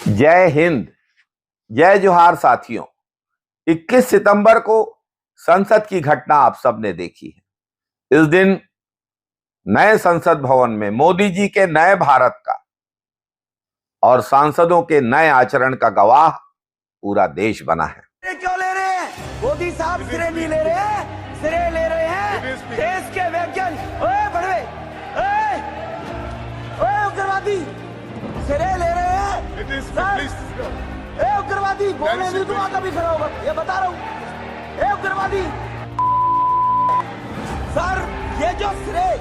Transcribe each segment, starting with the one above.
जय हिंद, जय जोहार साथियों। 21 सितंबर को संसद की घटना आप सबने देखी है। इस दिन नए संसद भवन में मोदी जी के नए भारत का और सांसदों के नए आचरण का गवाह पूरा देश बना है। क्यों ले रहे हैं मोदी साहब? सिरे नहीं ले रहे हैं, सिरे ले रहे हैं देश के वैज्ञानिक। ओए बड़े, ओए उग्रवादी, सिरे ले रहे हैं। उग्रवादी बोलने नहीं दूंगा कभी खड़ा होगा, ये बता रहा हूँ। उग्रवादी सर, ये जो श्रेय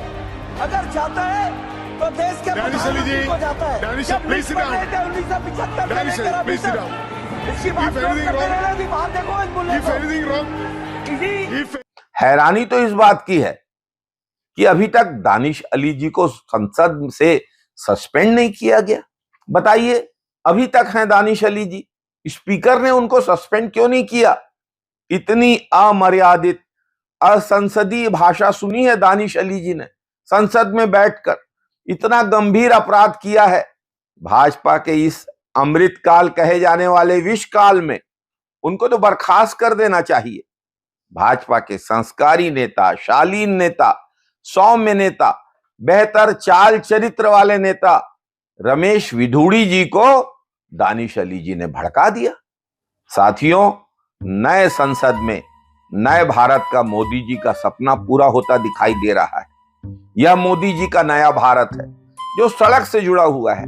अगर जाता है तो देश के प्रधानमंत्री को जाता है। जब 1975 में इसकी बात बाहर देखो इस मुल्क को। हैरानी तो इस बात की है कि अभी तक दानिश अली जी को संसद से सस्पेंड नहीं किया गया। बताइए, अभी तक हैं दानिश अली जी, स्पीकर ने उनको सस्पेंड क्यों नहीं किया? इतनी अमर्यादित असंसदीय भाषा सुनी है दानिश अली जी ने संसद में बैठकर, इतना गंभीर अपराध किया है। भाजपा के इस अमृत काल कहे जाने वाले विष काल में उनको तो बर्खास्त कर देना चाहिए। भाजपा के संस्कारी नेता, शालीन नेता, सौम्य नेता, बेहतर चाल चरित्र वाले नेता रमेश विधुड़ी जी को दानिश अली जी ने भड़का दिया। साथियों, नए संसद में नए भारत का मोदी जी का सपना पूरा होता दिखाई दे रहा है। यह मोदी जी का नया भारत है जो सड़क से जुड़ा हुआ है।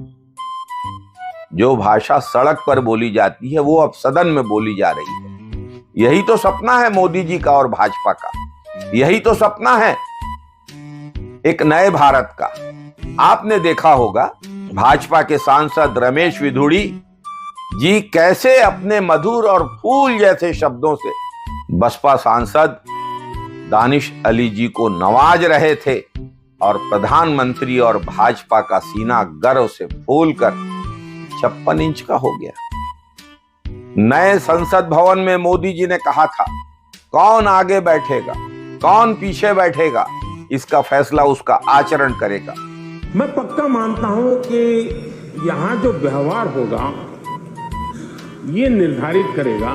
जो भाषा सड़क पर बोली जाती है वो अब सदन में बोली जा रही है। यही तो सपना है मोदी जी का और भाजपा का। यही तो सपना है एक नए भारत का। आपने देखा होगा भाजपा के सांसद रमेश विधुड़ी जी कैसे अपने मधुर और फूल जैसे शब्दों से बसपा सांसद दानिश अली जी को नवाज रहे थे और प्रधानमंत्री और भाजपा का सीना गर्व से फूलकर 56 इंच का हो गया। नए संसद भवन में मोदी जी ने कहा था, कौन आगे बैठेगा, कौन पीछे बैठेगा, इसका फैसला उसका आचरण करेगा। मैं पक्का मानता हूं कि यहां जो व्यवहार होगा ये निर्धारित करेगा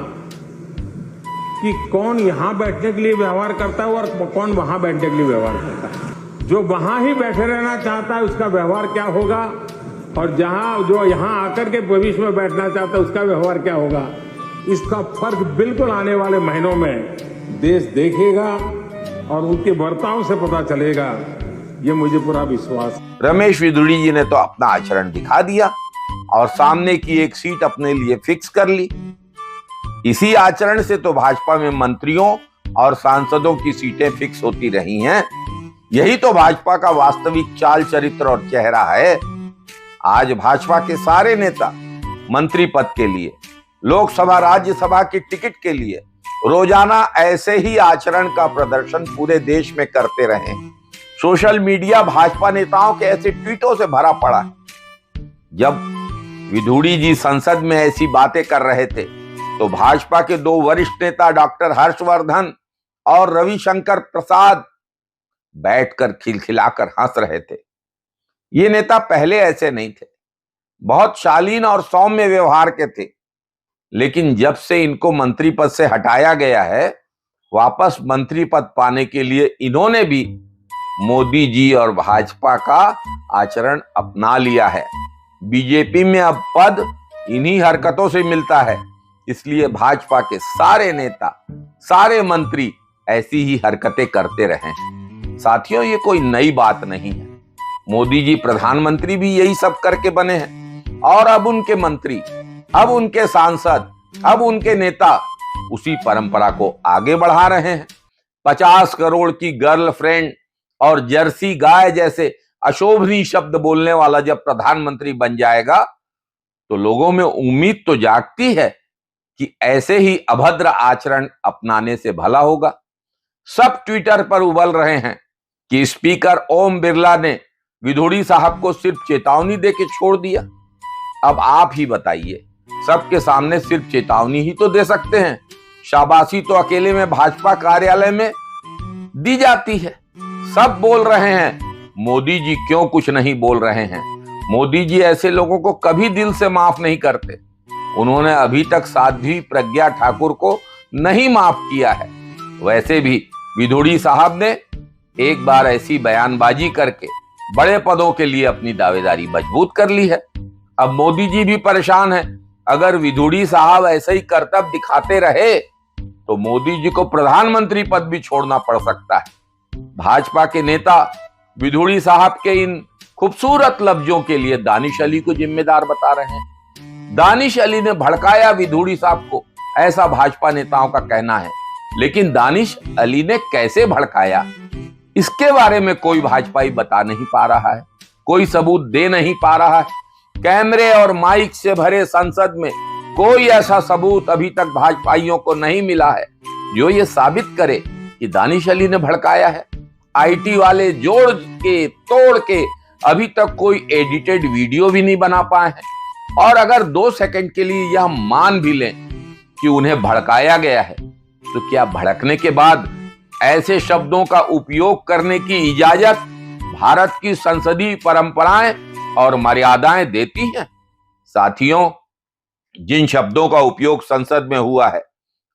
कि कौन यहां बैठने के लिए व्यवहार करता है और कौन वहां बैठने के लिए व्यवहार करता है। जो वहां ही बैठे रहना चाहता है उसका व्यवहार क्या होगा, और जो यहां आकर के भविष्य में बैठना चाहता है उसका व्यवहार क्या होगा, इसका फर्क बिल्कुल आने वाले महीनों में देश देखेगा और उनके बर्ताव से पता चलेगा। ये मुझे पूरा विश्वास है। रमेश विधुड़ी जी ने तो अपना आचरण दिखा दिया और सामने की एक सीट अपने लिए फिक्स कर ली। इसी आचरण से तो भाजपा में मंत्रियों और सांसदों की सीटें फिक्स होती रही हैं। यही तो भाजपा का वास्तविक चाल चरित्र और चेहरा है। आज भाजपा के सारे नेता मंत्री पद के लिए, लोकसभा राज्यसभा की टिकट के लिए रोजाना ऐसे ही आचरण का प्रदर्शन पूरे देश में करते रहे। सोशल मीडिया भाजपा नेताओं के ऐसे ट्वीटों से भरा पड़ा है। जब विधुड़ी जी संसद में ऐसी बातें कर रहे थे तो भाजपा के दो वरिष्ठ नेता डॉक्टर हर्षवर्धन और रविशंकर प्रसाद बैठकर खिलखिलाकर हंस रहे थे। ये नेता पहले ऐसे नहीं थे, बहुत शालीन और सौम्य व्यवहार के थे, लेकिन जब से इनको मंत्री पद से हटाया गया है, वापस मंत्री पद पाने के लिए इन्होंने भी मोदी जी और भाजपा का आचरण अपना लिया है। बीजेपी में अब पद इन्हीं हरकतों से मिलता है, इसलिए भाजपा के सारे नेता, सारे मंत्री ऐसी ही हरकतें करते रहे। साथियों, ये कोई नई बात नहीं है। मोदी जी प्रधानमंत्री भी यही सब करके बने हैं और अब उनके मंत्री, अब उनके सांसद, अब उनके नेता उसी परंपरा को आगे बढ़ा रहे हैं। 50 करोड़ की गर्लफ्रेंड और जर्सी गाय जैसे अशोभनीय शब्द बोलने वाला जब प्रधानमंत्री बन जाएगा तो लोगों में उम्मीद तो जागती है कि ऐसे ही अभद्र आचरण अपनाने से भला होगा। सब ट्विटर पर उबल रहे हैं कि स्पीकर ओम बिरला ने विधुड़ी साहब को सिर्फ चेतावनी देके छोड़ दिया। अब आप ही बताइए, सबके सामने सिर्फ चेतावनी ही तो दे सकते हैं। शाबाशी तो अकेले में भाजपा कार्यालय में दी जाती है। सब बोल रहे हैं, मोदी जी क्यों कुछ नहीं बोल रहे हैं? मोदी जी ऐसे लोगों को कभी दिल से माफ नहीं करते। उन्होंने अभी तक साध्वी प्रज्ञा ठाकुर को नहीं माफ किया है। वैसे भी विधोड़ी साहब ने एक बार ऐसी बयानबाजी करके बड़े पदों के लिए अपनी दावेदारी मजबूत कर ली है। अब मोदी जी भी परेशान हैं। अगर विधोड़ी साहब ऐसे ही करतब दिखाते रहे तो मोदी जी को प्रधानमंत्री पद भी छोड़ना पड़ सकता है। भाजपा के नेता विधोड़ी साहब के इन खूबसूरत लफ्जों के लिए दानिश अली को जिम्मेदार बता रहे हैं। दानिश अली ने भड़काया विधोड़ी साहब को, ऐसा भाजपा नेताओं का कहना है। लेकिन दानिश अली ने कैसे भड़काया, इसके बारे में कोई भाजपाई बता नहीं पा रहा है, कोई सबूत दे नहीं पा रहा है। कैमरे और माइक से भरे संसद में कोई ऐसा सबूत अभी तक भाजपाइयों को नहीं मिला है जो ये साबित करे कि दानिश अली ने भड़काया है। आईटी वाले जोड़ के तोड़ के अभी तक कोई एडिटेड वीडियो भी नहीं बना पाए हैं। और अगर 2 सेकंड के लिए यह मान भी लें कि उन्हें भड़काया गया है, तो क्या भड़कने के बाद ऐसे शब्दों का उपयोग करने की इजाजत भारत की संसदीय परंपराएं और मर्यादाएं देती हैं? साथियों, जिन शब्दों का उपयोग संसद में हुआ है,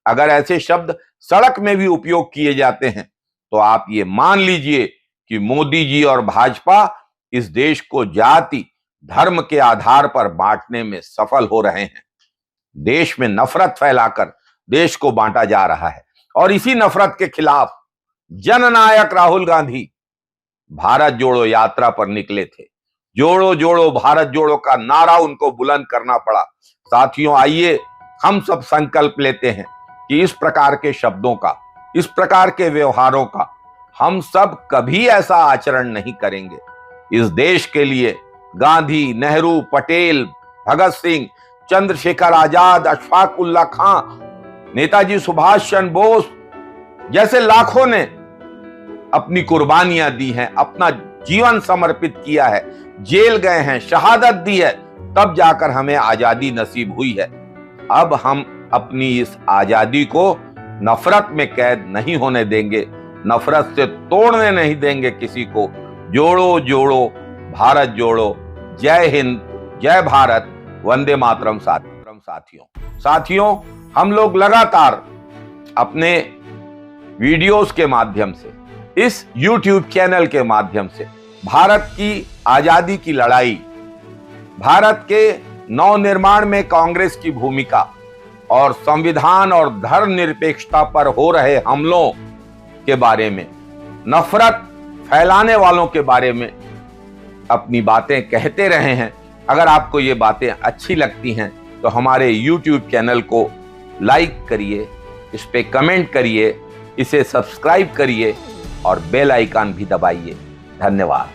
अगर ऐसे शब्द सड़क में भी उपयोग किए जाते हैं तो आप ये मान लीजिए कि मोदी जी और भाजपा इस देश को जाति धर्म के आधार पर बांटने में सफल हो रहे हैं। देश में नफरत फैलाकर देश को बांटा जा रहा है और इसी नफरत के खिलाफ जननायक राहुल गांधी भारत जोड़ो यात्रा पर निकले थे। जोड़ो जोड़ो भारत जोड़ो का नारा उनको बुलंद करना पड़ा। साथियों, आइए हम सब संकल्प लेते हैं कि इस प्रकार के शब्दों का, इस प्रकार के व्यवहारों का हम सब कभी ऐसा आचरण नहीं करेंगे। इस देश के लिए गांधी, नेहरू, पटेल, भगत सिंह, चंद्रशेखर आजाद, अशफाक उल्लाह खां, नेताजी सुभाष चंद्र बोस जैसे लाखों ने अपनी कुर्बानियां दी हैं, अपना जीवन समर्पित किया है, जेल गए हैं, शहादत दी है, तब जाकर हमें आजादी नसीब हुई है। अब हम अपनी इस आजादी को नफरत में कैद नहीं होने देंगे, नफरत से तोड़ने नहीं देंगे किसी को। जोड़ो जोड़ो भारत जोड़ो। जय हिंद, जय भारत, वंदे मातरम। साथियों, हम लोग लगातार अपने वीडियोस के माध्यम से, इस YouTube चैनल के माध्यम से भारत की आजादी की लड़ाई, भारत के नवनिर्माण में कांग्रेस की भूमिका और संविधान और धर्मनिरपेक्षता पर हो रहे हमलों के बारे में, नफरत फैलाने वालों के बारे में अपनी बातें कहते रहे हैं। अगर आपको ये बातें अच्छी लगती हैं तो हमारे YouTube चैनल को लाइक करिए, इस पे कमेंट करिए, इसे सब्सक्राइब करिए और बेल आइकन भी दबाइए। धन्यवाद।